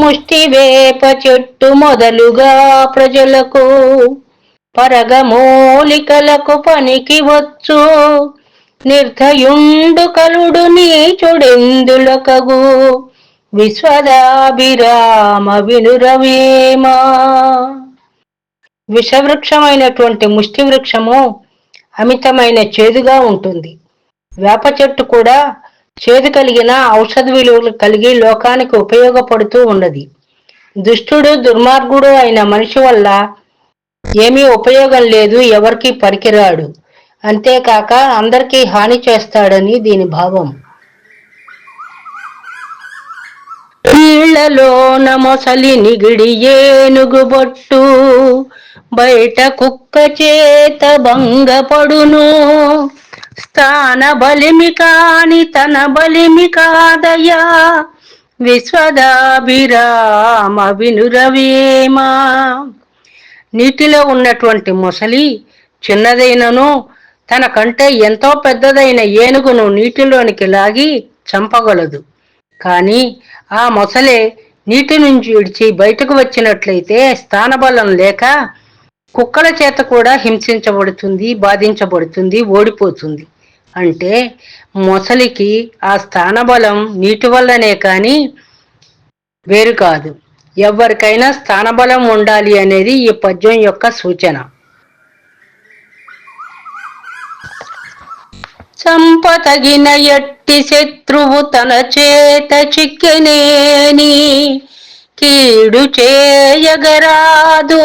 ముష్టి వేప చెట్టు మొదలుగా ప్రజలకు పరగమూలికలకు పనికి వచ్చు. నిర్ధయుండు కలుడు నీచుడెందులకగు విశ్వదాభిరామ వినురవేమా. విషవృక్షమైనటువంటి ముష్టి వృక్షము అమితమైన చేదుగా ఉంటుంది. వేప చెట్టు కూడా చేదు కలిగిన ఔషధ విలువలు కలిగి లోకానికి ఉపయోగపడుతూ ఉన్నది. దుష్టుడు దుర్మార్గుడు అయిన మనిషి వల్ల ఏమీ ఉపయోగం లేదు, ఎవరికి పనికిరాడు, అంతేకాక అందరికీ హాని చేస్తాడని దీని భావం. నీళ్లలోన మొసలి నిగిడి ఏనుగు బొట్టు బయట కుక్క చేత భంగపడును. స్థాన బలిమి కాని తన బలిమి కాదయా విశ్వదాభిరామ వినురవేమా. నీటిలో ఉన్నటువంటి మొసలి చిన్నదైనను తన కంటే ఎంతో పెద్దదైన ఏనుగును నీటిలోనికి లాగి చంపగలదు. కానీ ఆ మొసలే నీటి నుంచి విడిచి బయటకు వచ్చినట్లయితే స్థానబలం లేక కుక్కల చేత కూడా హింసించబడుతుంది, బాధించబడుతుంది, ఓడిపోతుంది. అంటే మొసలికి ఆ స్థానబలం నీటి వల్లనే కానీ వేరు కాదు. ఎవరికైనా స్థానబలం ఉండాలి అనేది ఈ పద్యం యొక్క సూచన. చంపతగిన ఎట్టి శత్రువు తన చేత చిక్కెనేని కీడు చేయగరాదు.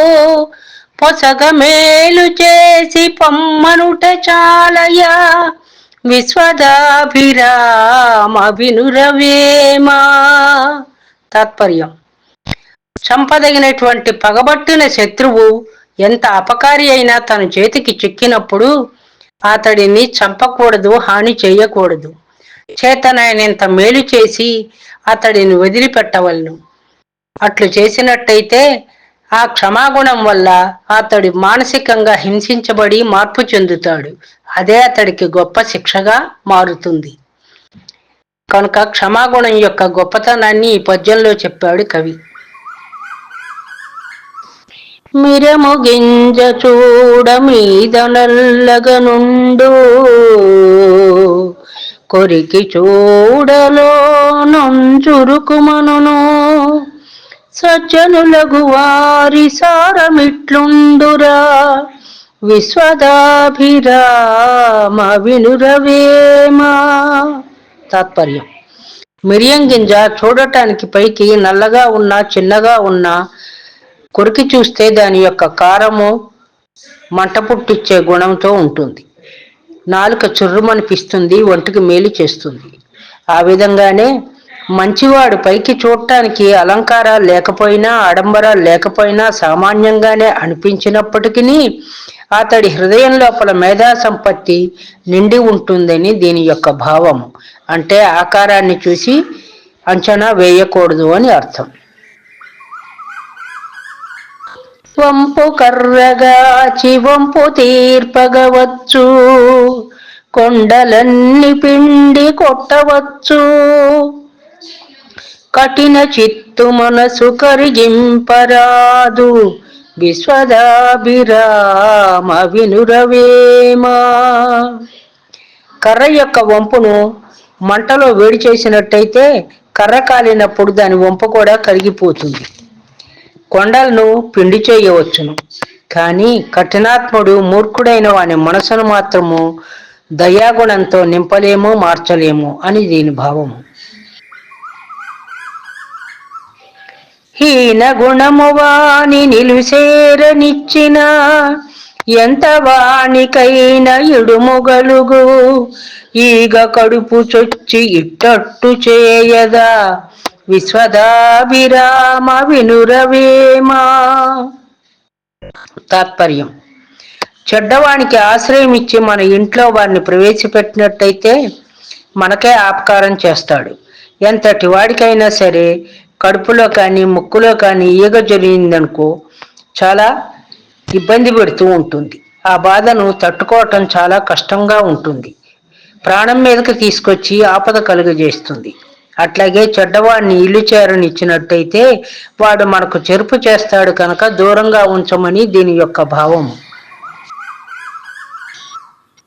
పొసగ మేలు చేసి పొమ్మనుట చాలయా విశ్వదాభిరామ వినురవేమా. తాత్పర్యం: చంపదగినటువంటి పగబట్టిన శత్రువు ఎంత అపకారి అయినా తన చేతికి చిక్కినప్పుడు అతడిని చంపకూడదు, హాని చేయకూడదు. చేతనైనంత మేలు చేసి అతడిని వదిలిపెట్టవలను. అట్లు చేసినట్టయితే ఆ క్షమాగుణం వల్ల అతడు మానసికంగా హింసించబడి మార్పు చెందుతాడు. అదే అతడికి గొప్ప శిక్షగా మారుతుంది. కనుక క్షమాగుణం యొక్క గొప్పతనాన్ని ఈ పద్యంలో చెప్పాడు కవి. మిరము గింజ చూడ మీద నల్లగనుండు కొరికి చూడలో చురుకుమనును. సజ్జనులగు వారి సారమిట్లుండురా విశ్వదాభిరామ వినురవేమా. తాత్పర్యం: మిరియం గింజ చూడటానికి పైకి నల్లగా ఉన్నా చిన్నగా ఉన్నా కొరికి చూస్తే దాని యొక్క కారము మంట పుట్టించే గుణంతో ఉంటుంది. నాలుక చుర్రుమనిపిస్తుంది, ఒంటికి మేలు చేస్తుంది. ఆ విధంగానే మంచివాడు పైకి చూడటానికి అలంకారాలు లేకపోయినా ఆడంబరాలు లేకపోయినా సామాన్యంగానే అనిపించినప్పటికీ అతడి హృదయం లోపల మేధా సంపత్తి నిండి ఉంటుందని దీని యొక్క భావము. అంటే ఆకారాన్ని చూసి అంచనా వేయకూడదు అని అర్థం. వంపు కర్రగాచి వంపు తీర్పగవచ్చు, కొండలన్ని పిండి కొట్టవచ్చు. కఠిన చిత్తు మనసు కరిగింపరాదు విశ్వదాభిరామ వినురవేమా. కర్ర యొక్క వంపును మంటలో వేడి చేసినట్టయితే కర్ర కాలినప్పుడు దాని వంపు కూడా కరిగిపోతుంది. కొండలను పిండి చేయవచ్చును, కానీ కఠినాత్ముడు మూర్ఖుడైన వాని మనసును మాత్రము దయాగుణంతో నింపలేము, మార్చలేము అని దీని భావము. హీన గుణము వాని నిలుసేరనిచ్చిన ఎంత వానికైన ఇడుముగలుగు. ఈగ కడుపు చొచ్చి ఇట్టట్టు చేయదా విశ్వదాభిరామ వినురవేమా. తాత్పర్యం: చెడ్డవానికి ఆశ్రయం ఇచ్చి మన ఇంట్లో వారిని ప్రవేశపెట్టినట్టయితే మనకే ఆపకారం చేస్తాడు. ఎంతటి వాడికైనా సరే కడుపులో కానీ ముక్కులో కానీ ఈగ జరిగిందనుకో చాలా ఇబ్బంది పెడుతూ ఉంటుంది. ఆ బాధను తట్టుకోవటం చాలా కష్టంగా ఉంటుంది. ప్రాణం మీదకి తీసుకొచ్చి ఆపద కలుగజేస్తుంది. అట్లాగే చెడ్డవాడిని ఇల్లు చేరనిచ్చినట్టయితే వాడు మనకు చెరుపు చేస్తాడు కనుక దూరంగా ఉంచమని దీని యొక్క భావం.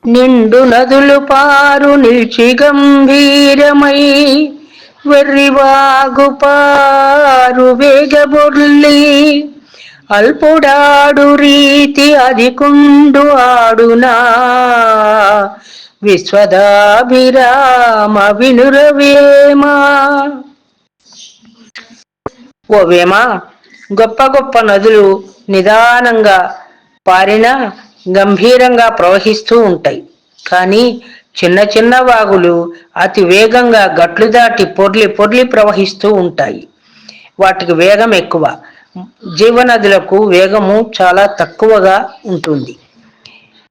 నిండు నదులు పారు నిలిచి గంభీరమై వెర్రివాగు పారు వేగబొర్లి అల్పుడాడు రీతి అధికుండు ఆడునా విశ్వదాభిరామ వినురవేమా. ఓ వేమా, గొప్ప గొప్ప నదులు నిదానంగా పారినా గంభీరంగా ప్రవహిస్తూ ఉంటాయి. కానీ చిన్న చిన్న వాగులు అతి వేగంగా గట్లు దాటి పొర్లి పొర్లి ప్రవహిస్తూ ఉంటాయి. వాటికి వేగం ఎక్కువ. జీవనదులకు వేగము చాలా తక్కువగా ఉంటుంది.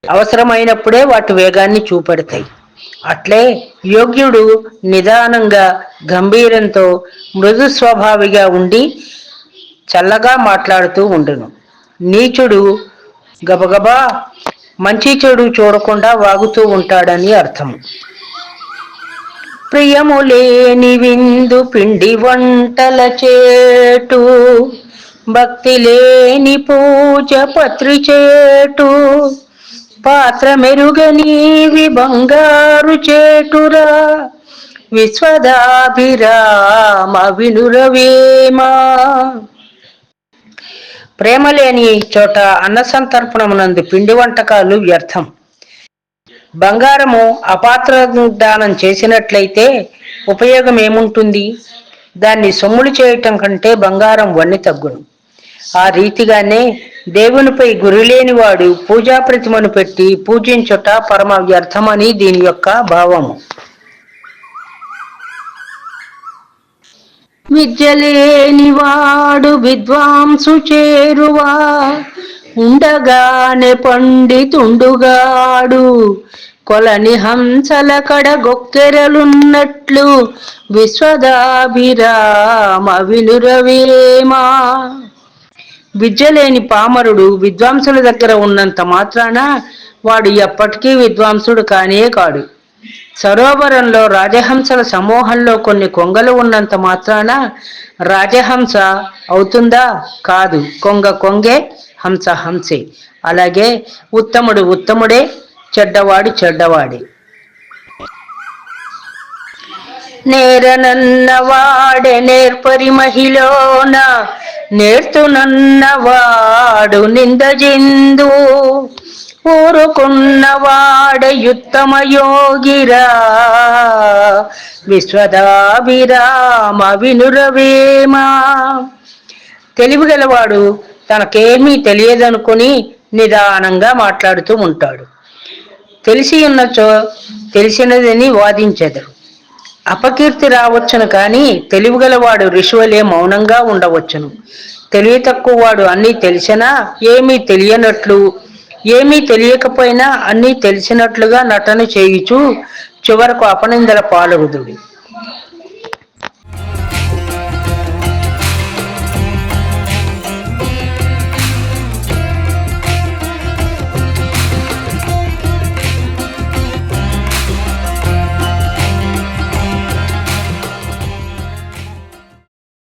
అవసరమైనప్పుడే వాటి వేగాన్ని చూపెడతాయి. అట్లే యోగ్యుడు నిదానంగా గంభీరంతో మృదు స్వభావిగా ఉండి చల్లగా మాట్లాడుతూ ఉండును. నీచుడు గబగబా మంచి చెడు చూడకుండా వాగుతూ ఉంటాడని అర్థం. ప్రియము లేని విందు పిండి వంటల చేటు భక్తి లేని పూజ పత్రి చేటు పాత్ర మెరుగనీవి బంగారు చేటురా విశ్వదాభిరామ వినురవేమా. ప్రేమ లేని చోట అన్న సంతర్పణమునందు పిండి వంటకాలు వ్యర్థం. బంగారము అపాత్ర దానం చేసినట్లయితే ఉపయోగం ఏముంటుంది? దాన్ని సొమ్ములు చేయటం కంటే బంగారం వన్నె తగ్గును. ఆ రీతిగానే దేవునిపై గురిలేని వాడు పూజా ప్రతిమను పెట్టి పూజించుట పరమ వ్యర్థమని దీని యొక్క భావము. విద్యలేని వాడు విద్వాంసు చేరువా ఉండగానే పండితుండుగాడు కొలని హంసల కడ గొక్కెరలున్నట్లు విశ్వదాభిరామ వినురవేమా. విద్యలేని పామరుడు విద్వాంసుల దగ్గర ఉన్నంత మాత్రాన వాడు ఎప్పటికీ విద్వాంసుడు కానే కాడు. సరోవరంలో రాజహంసల సమూహంలో కొన్ని కొంగలు ఉన్నంత మాత్రాన రాజహంస అవుతుందా? కాదు. కొంగ కొంగే, హంస హంసే. అలాగే ఉత్తముడు ఉత్తముడే, చెడ్డవాడు చెడ్డవాడే. నేరనన్నవాడే నేర్పరి మహిళన నేర్తునన్నవాడు నిందజిందు ఊరుకున్నవాడే యుత్తమ యోగిరా విశ్వదాభిరామ వినురవేమా. తెలివిగలవాడు తనకేమీ తెలియదనుకుని నిదానంగా మాట్లాడుతూ ఉంటాడు. తెలిసి ఉన్నచో తెలిసినదని వాదించెదరు. అపకీర్తి రావచ్చును కానీ తెలివిగలవాడు ఋషువలే మౌనంగా ఉండవచ్చును. తెలివి తక్కువ వాడు అన్నీ తెలిసినా ఏమీ తెలియనట్లు, ఏమీ తెలియకపోయినా అన్నీ తెలిసినట్లుగా నటన చేయుచు చివరకు అపనిందల పాలగుదుడు.